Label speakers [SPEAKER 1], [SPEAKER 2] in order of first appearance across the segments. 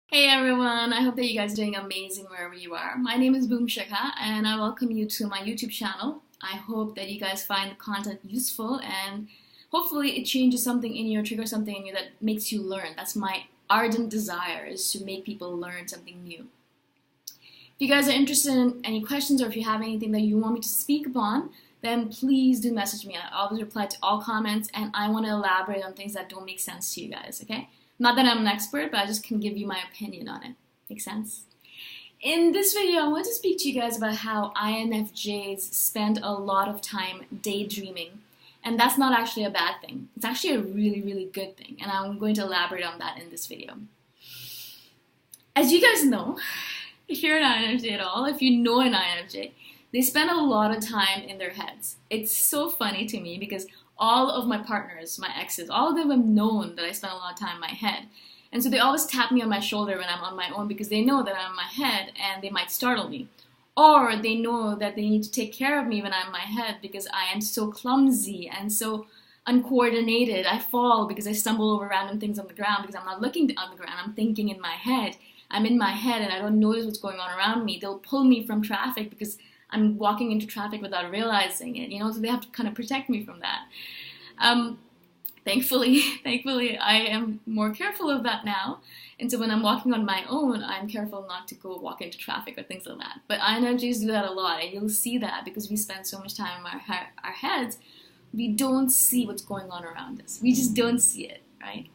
[SPEAKER 1] Hey everyone, I hope that you guys are doing amazing wherever you are. My name is Shikha and I welcome you to my YouTube channel. I hope that you guys find the content useful and hopefully it changes something in you or triggers something in you that makes you learn. That's my ardent desire, is to make people learn something new. If you guys are interested in any questions or if you have anything that you want me to speak upon, then please do message me. I always reply to all comments and I want to elaborate on things that don't make sense to you guys, okay? Not that I'm an expert, but I just can give you my opinion on it. Make sense? In this video, I want to speak to you guys about how INFJs spend a lot of time daydreaming. And that's not actually a bad thing. It's actually a really, really good thing. And I'm going to elaborate on that in this video. As you guys know, if you're an INFJ at all, if you know an INFJ, they spend a lot of time in their heads. It's so funny to me because all of my partners, my exes, all of them have known that I spend a lot of time in my head. And so they always tap me on my shoulder when I'm on my own because they know that I'm in my head and they might startle me. Or they know that they need to take care of me when I'm in my head because I am so clumsy and so uncoordinated. I fall because I stumble over random things on the ground because I'm not looking on the ground. I'm thinking in my head. I'm in my head and I don't notice what's going on around me. They'll pull me from traffic because I'm walking into traffic without realizing it, so they have to kind of protect me from that. Thankfully, I am more careful of that now. And so when I'm walking on my own, I'm careful not to go walk into traffic or things like that. But INFJs do that a lot, and you'll see that because we spend so much time in our heads, we don't see what's going on around us. We just don't see it, right?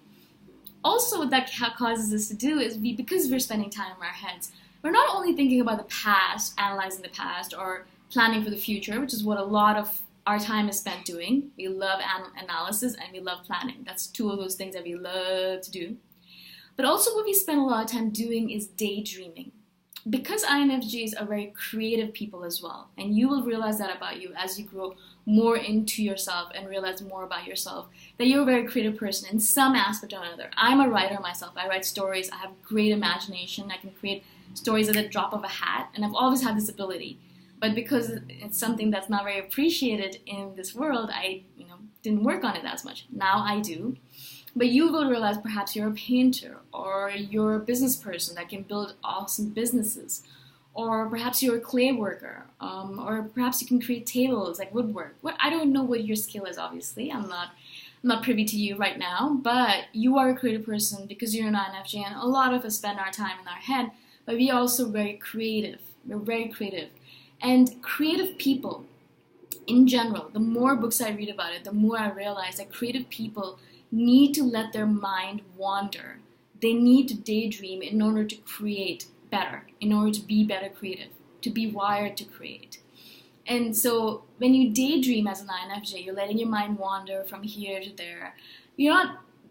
[SPEAKER 1] Also, what that causes us to do is because we're spending time in our heads, we're not only thinking about the past, analyzing the past, or planning for the future, which is what a lot of our time is spent doing. We love analysis and we love planning. That's two of those things that we love to do. But also what we spend a lot of time doing is daydreaming. Because INFJs are very creative people as well, and you will realize that about you as you grow more into yourself and realize more about yourself, that you're a very creative person in some aspect or another. I'm a writer myself. I write stories. I have great imagination. I can create stories at the drop of a hat, and I've always had this ability. But because it's something that's not very appreciated in this world, I didn't work on it as much. Now I do. But you will realize perhaps you're a painter, or you're a business person that can build awesome businesses, or perhaps you're a clay worker, or perhaps you can create tables like woodwork. I don't know what your skill is, obviously. I'm not privy to you right now, but you are a creative person because you're an INFJ, and a lot of us spend our time in our head, but we're also very creative. We're very creative. And creative people, in general, the more books I read about it, the more I realize that creative people need to let their mind wander. They need to daydream in order to create better, in order to be better creative, to be wired to create. And so when you daydream as an INFJ, you're letting your mind wander from here to there.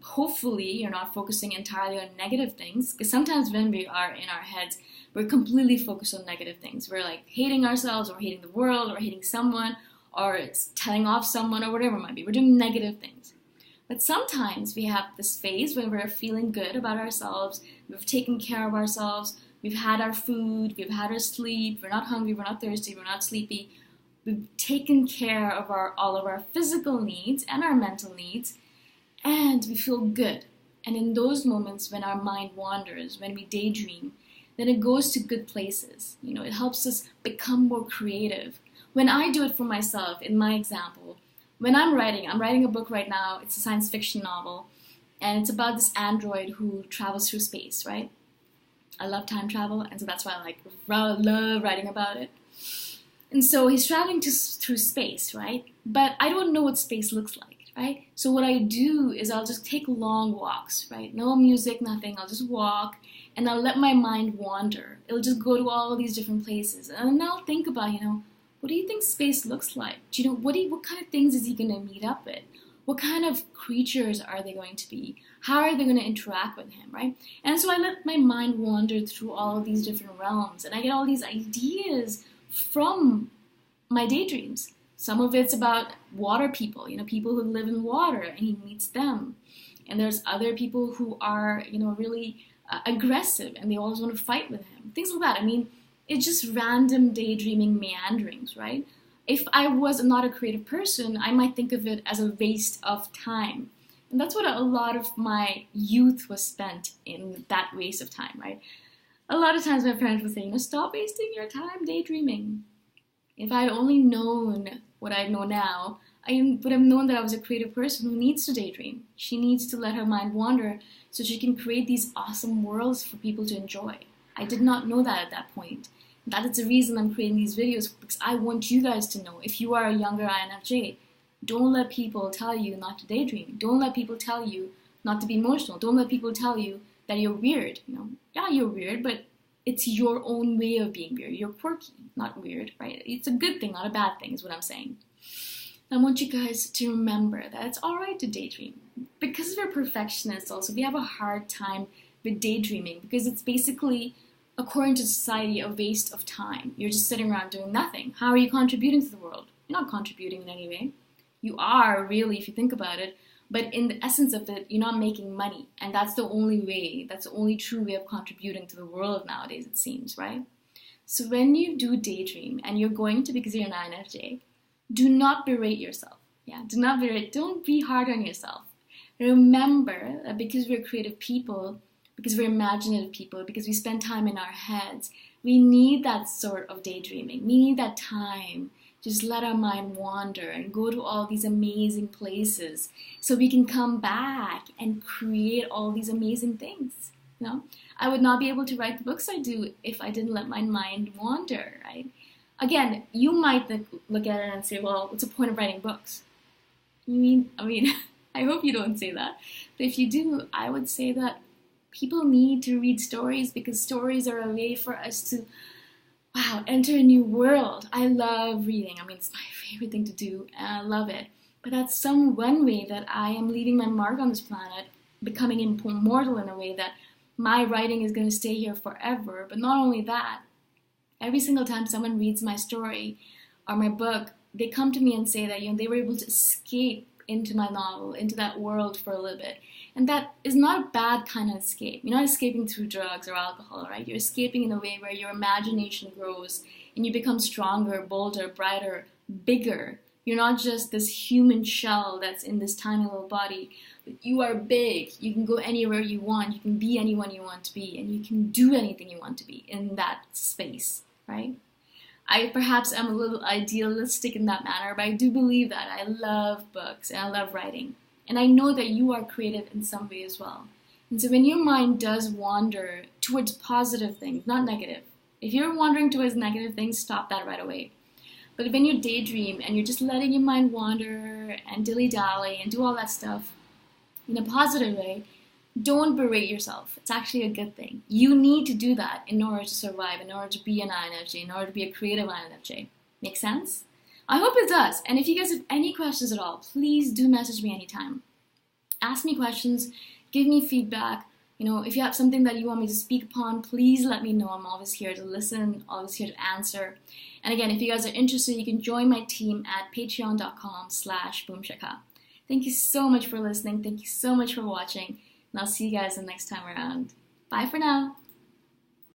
[SPEAKER 1] Hopefully, you're not focusing entirely on negative things, because sometimes when we are in our heads, we're completely focused on negative things. We're like hating ourselves, or hating the world, or hating someone, or telling off someone, or whatever it might be. We're doing negative things. But sometimes we have this phase when we're feeling good about ourselves, we've taken care of ourselves, we've had our food, we've had our sleep, we're not hungry, we're not thirsty, we're not sleepy. We've taken care of all of our physical needs and our mental needs, and we feel good. And in those moments when our mind wanders, when we daydream, then it goes to good places. It helps us become more creative. When I do it for myself, in my example, when I'm writing a book right now. It's a science fiction novel, and it's about this android who travels through space, right? I love time travel, and so that's why I love writing about it. And so he's traveling through space, right? But I don't know what space looks like. Right? So what I do is I'll just take long walks, right? No music, nothing. I'll just walk and I'll let my mind wander. It'll just go to all these different places. And then I'll think about, what do you think space looks like? What kind of things is he going to meet up with? What kind of creatures are they going to be? How are they going to interact with him, right? And so I let my mind wander through all of these different realms, and I get all these ideas from my daydreams. Some of it's about water people, people who live in water, and he meets them. And there's other people who are, really aggressive, and they always want to fight with him. Things like that. It's just random daydreaming meanderings, right? If I was not a creative person, I might think of it as a waste of time. And that's what a lot of my youth was spent in, that waste of time, right? A lot of times my parents would say, stop wasting your time daydreaming. If I had only known what I know now, I would have known that I was a creative person who needs to daydream. She needs to let her mind wander so she can create these awesome worlds for people to enjoy. I did not know that at that point. That is the reason I'm creating these videos, because I want you guys to know, if you are a younger INFJ, don't let people tell you not to daydream. Don't let people tell you not to be emotional. Don't let people tell you that you're weird. Yeah, you're weird, but it's your own way of being weird. You're quirky, not weird, right? It's a good thing, not a bad thing, is what I'm saying. I want you guys to remember that it's all right to daydream. Because we're perfectionists also, we have a hard time with daydreaming, because it's basically, according to society, a waste of time. You're just sitting around doing nothing. How are you contributing to the world? You're not contributing in any way. You are, really, if you think about it, but in the essence of it, you're not making money. And that's the only way, that's the only true way of contributing to the world nowadays, it seems, right? So when you do daydream, and you're going to, because you're an INFJ, do not berate yourself. Yeah, do not berate. Don't be hard on yourself. Remember that because we're creative people, because we're imaginative people, because we spend time in our heads, we need that sort of daydreaming. We need that time. Just let our mind wander and go to all these amazing places so we can come back and create all these amazing things. I would not be able to write the books I do if I didn't let my mind wander, right? Again, you might look at it and say, well, what's the point of writing books? I mean, I hope you don't say that. But if you do, I would say that people need to read stories, because stories are a way for us to, enter a new world. I love reading. It's my favorite thing to do, and I love it. But that's one way that I am leaving my mark on this planet, becoming immortal in a way that my writing is going to stay here forever. But not only that, every single time someone reads my story or my book, they come to me and say that they were able to escape into my novel, into that world for a little bit. And that is not a bad kind of escape. You're not escaping through drugs or alcohol, right? You're escaping in a way where your imagination grows and you become stronger, bolder, brighter, bigger. You're not just this human shell that's in this tiny little body. You are big. You can go anywhere you want. You can be anyone you want to be. And you can do anything you want to be in that space, right? I perhaps am a little idealistic in that manner, but I do believe that. I love books and I love writing. And I know that you are creative in some way as well. And so when your mind does wander towards positive things, not negative. If you're wandering towards negative things, stop that right away. But when you daydream and you're just letting your mind wander and dilly-dally and do all that stuff in a positive way, don't berate yourself. It's actually a good thing. You need to do that in order to survive, in order to be an INFJ, in order to be a creative INFJ. Make sense? I hope it does. And if you guys have any questions at all, please do message me anytime. Ask me questions. Give me feedback. If you have something that you want me to speak upon, please let me know. I'm always here to listen, always here to answer. And again, if you guys are interested, you can join my team at patreon.com/boomshikha. Thank you so much for listening. Thank you so much for watching. And I'll see you guys the next time around. Bye for now.